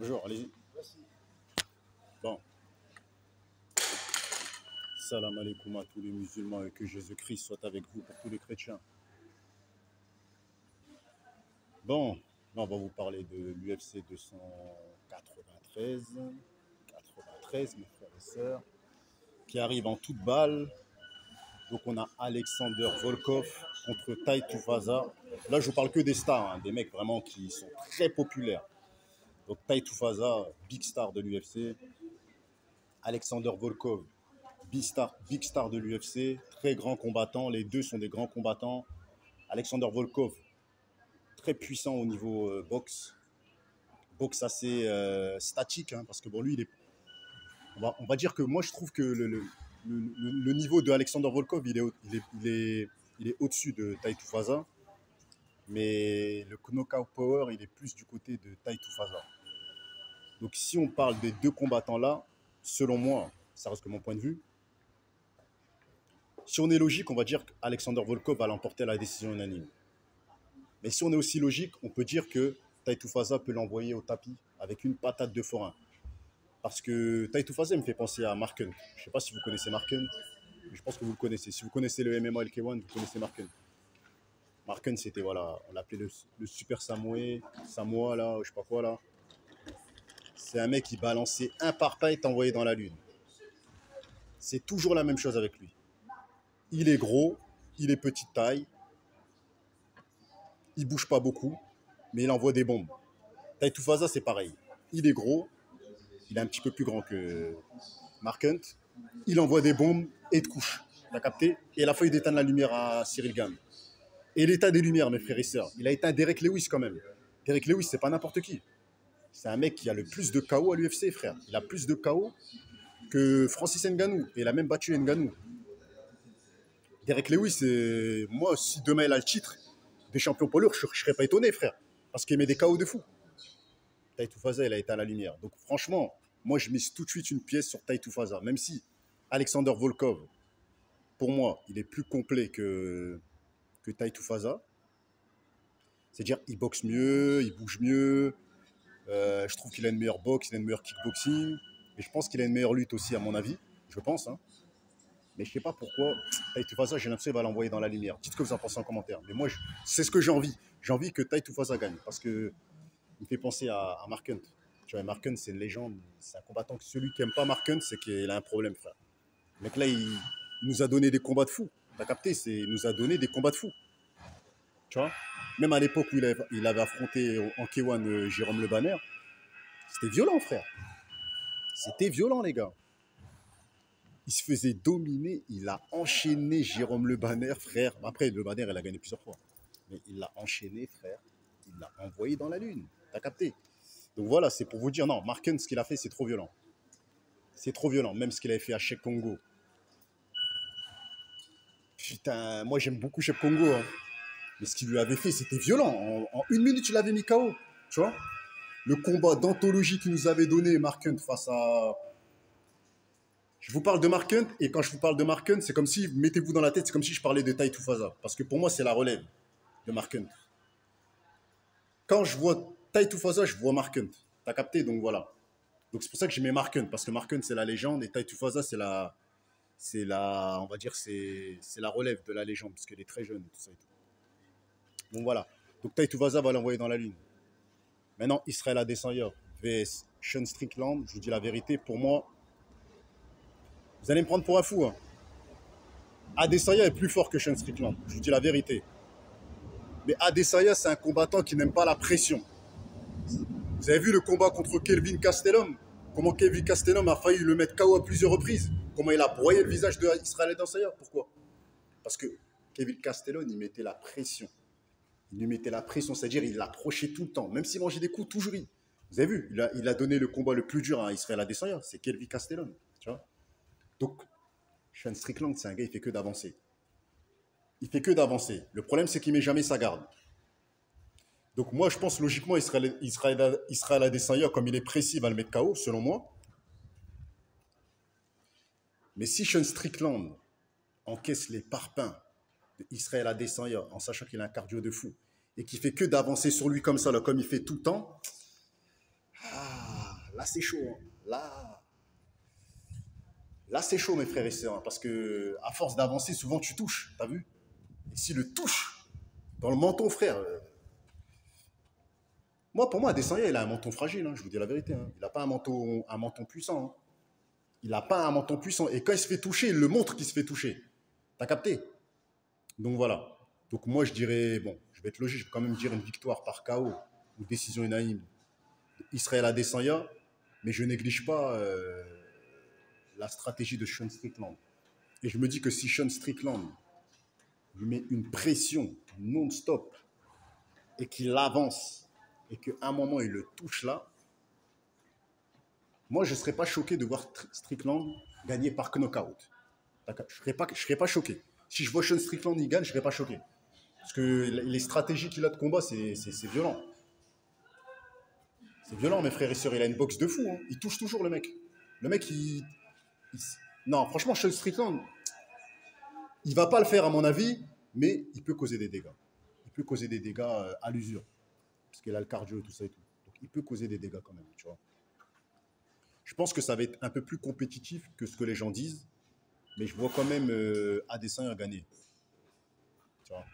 Bonjour, allez-y. Bon, salam alaikum à tous les musulmans et que Jésus-Christ soit avec vous pour tous les chrétiens. Bon, là on va vous parler de l'UFC 293, 93 mes frères et sœurs, qui arrive en toute balle. Donc on a Alexander Volkov contre Tai Tuivasa. Là je vous parle que des stars, hein, des mecs vraiment qui sont très populaires. Donc Tai Tuivasa, big star de l'UFC. Alexander Volkov, big star de l'UFC, très grand combattant. Les deux sont des grands combattants. Alexander Volkov, très puissant au niveau boxe assez statique, hein, parce que bon, lui, on va dire que moi, je trouve que le niveau de Alexander Volkov, il est au-dessus de Tai Tuivasa, mais le knockout power, il est plus du côté de Tai Tuivasa. Donc, si on parle des deux combattants-là, selon moi, ça reste que mon point de vue, si on est logique, on va dire qu'Alexander Volkov va l'emporter à la décision unanime. Mais si on est aussi logique, on peut dire que Tai Tuivasa peut l'envoyer au tapis avec une patate de forain. Parce que Tai Tuivasa me fait penser à Mark Hunt. Je ne sais pas si vous connaissez Mark Hunt, mais je pense que vous le connaissez. Si vous connaissez le MMA LK1, vous connaissez Mark Hunt. Mark Hunt, c'était, voilà, on l'appelait le super Samoa, là, je sais pas quoi, là. C'est un mec qui balançait un par pas et t'envoyait dans la lune. C'est toujours la même chose avec lui. Il est gros, il est petite taille, il bouge pas beaucoup, mais il envoie des bombes. Tai Tuivasa, c'est pareil. Il est gros, il est un petit peu plus grand que Mark Hunt. Il envoie des bombes et te couche. T'as capté? Et la feuille d'éteindre la lumière à Cyril Gane. Et l'état des lumières, mes frères et sœurs, il a éteint Derek Lewis quand même. Derek Lewis, c'est pas n'importe qui. C'est un mec qui a le plus de KO à l'UFC, frère. Il a plus de KO que Francis Ngannou. Et il a même battu Ngannou. Derek Lewis, moi, si demain il a le titre des champions poids lourds, je ne serais pas étonné, frère. Parce qu'il met des KO de fou. Tai Tuivasa, il a éteint la lumière. Donc franchement, moi, je mise tout de suite une pièce sur Tai Tuivasa. Même si Alexander Volkov, pour moi, il est plus complet que Tai Tuivasa. C'est-à-dire, il boxe mieux, il bouge mieux. Je trouve qu'il a une meilleure boxe, il a une meilleure kickboxing. Et je pense qu'il a une meilleure lutte aussi, à mon avis. Je pense, hein. Mais je ne sais pas pourquoi Tai Tuivasa, j'ai l'impression qu'il va l'envoyer dans la lumière. Dites ce que vous en pensez en commentaire. Mais moi, c'est ce que j'ai envie. J'ai envie que Tai Tuivasa gagne. Parce qu'il me fait penser à Mark Hunt. Tu vois, Mark Hunt, c'est une légende. C'est un combattant. Celui qui n'aime pas Mark Hunt, c'est qu'il a un problème, frère. Le mec, là, il nous a donné des combats de fou. T'as capté? Il nous a donné des combats de fou. Tu vois? Même à l'époque où il avait affronté en K1 Jérôme Le Banner, c'était violent, frère. C'était violent, les gars. Il se faisait dominer, il a enchaîné Jérôme Le Banner, frère. Après, Le Banner, il a gagné plusieurs fois. Mais il l'a enchaîné, frère. Il l'a envoyé dans la lune. T'as capté? Donc voilà, c'est pour vous dire, non, Mark Hunt, ce qu'il a fait, c'est trop violent. C'est trop violent, même ce qu'il avait fait à Cheick Kongo. Putain, moi j'aime beaucoup Cheick Kongo, hein. Mais ce qu'il lui avait fait, c'était violent. En une minute, il l'avait mis KO. Tu vois? Le combat d'anthologie qu'il nous avait donné, Mark Hunt, face à... Je vous parle de Mark Hunt, et quand je vous parle de Mark Hunt, c'est comme si, mettez-vous dans la tête, c'est comme si je parlais de Tai Tuivasa. Parce que pour moi, c'est la relève de Mark Hunt. Quand je vois Tai Tuivasa, je vois Mark Hunt. T'as capté? Donc voilà. Donc c'est pour ça que j'ai mis Mark Hunt, parce que Mark Hunt, c'est la légende, et Tai Tuivasa, on va dire, c'est la relève de la légende, parce qu'elle est très jeune, et tout ça et tout. Donc voilà. Donc Tai Tuivasa va l'envoyer dans la lune. Maintenant, Israel Adesanya vs Sean Strickland, je vous dis la vérité, pour moi, vous allez me prendre pour un fou, hein. Adesanya est plus fort que Sean Strickland, je vous dis la vérité. Mais Adesanya, c'est un combattant qui n'aime pas la pression. Vous avez vu le combat contre Kelvin Gastelum? Comment Kelvin Gastelum a failli le mettre KO à plusieurs reprises? Comment il a broyé le visage d'Israel Adesanya? Pourquoi? Parce que Kelvin Gastelum, il mettait la pression. Il lui mettait la pression, c'est-à-dire il l'approchait tout le temps. Même s'il mangeait des coups, toujours il. Vous avez vu, il a donné le combat le plus dur à Israel Adesanya, c'est Kelvin Gastelum. Tu vois? Donc, Sean Strickland, c'est un gars, il fait que d'avancer. Il fait que d'avancer. Le problème, c'est qu'il ne met jamais sa garde. Donc moi, je pense logiquement, Israel Adesanya, comme il est précis, va le mettre KO, selon moi. Mais si Sean Strickland encaisse les parpaings d'Israel Adesanya, en sachant qu'il a un cardio de fou, et qu'il fait que d'avancer sur lui comme ça, là, comme il fait tout le temps, là c'est chaud. Hein. Là c'est chaud, mes frères et sœurs. Hein, parce que à force d'avancer, souvent tu touches. T'as vu? Et s'il le touche dans le menton, frère. Moi, pour moi, Adesanya, il a un menton fragile. Hein, je vous dis la vérité. Hein. Il n'a pas un menton puissant. Hein. Il n'a pas un menton puissant. Et quand il se fait toucher, il le montre qu'il se fait toucher. T'as capté? Donc voilà. Donc moi, je dirais, bon, je vais être logique, je vais quand même dire une victoire par KO ou décision unanime Israël Adesanya, mais je néglige pas la stratégie de Sean Strickland. Et je me dis que si Sean Strickland lui met une pression non-stop et qu'il avance et qu'à un moment il le touche là, moi je ne serais pas choqué de voir Strickland gagner par knockout. Je ne serais pas choqué. Si je vois Sean Strickland il gagne, je ne serais pas choqué. Parce que les stratégies qu'il a de combat, c'est violent. C'est violent, mes frères et sœurs. Il a une boxe de fou. Hein. Il touche toujours le mec. Le mec, non, franchement, Sean Strickland, il va pas le faire à mon avis, mais il peut causer des dégâts. Il peut causer des dégâts à l'usure. Parce qu'il a le cardio et tout ça et tout. Donc il peut causer des dégâts quand même, tu vois. Je pense que ça va être un peu plus compétitif que ce que les gens disent, mais je vois quand même Adesanya gagner. Tu vois.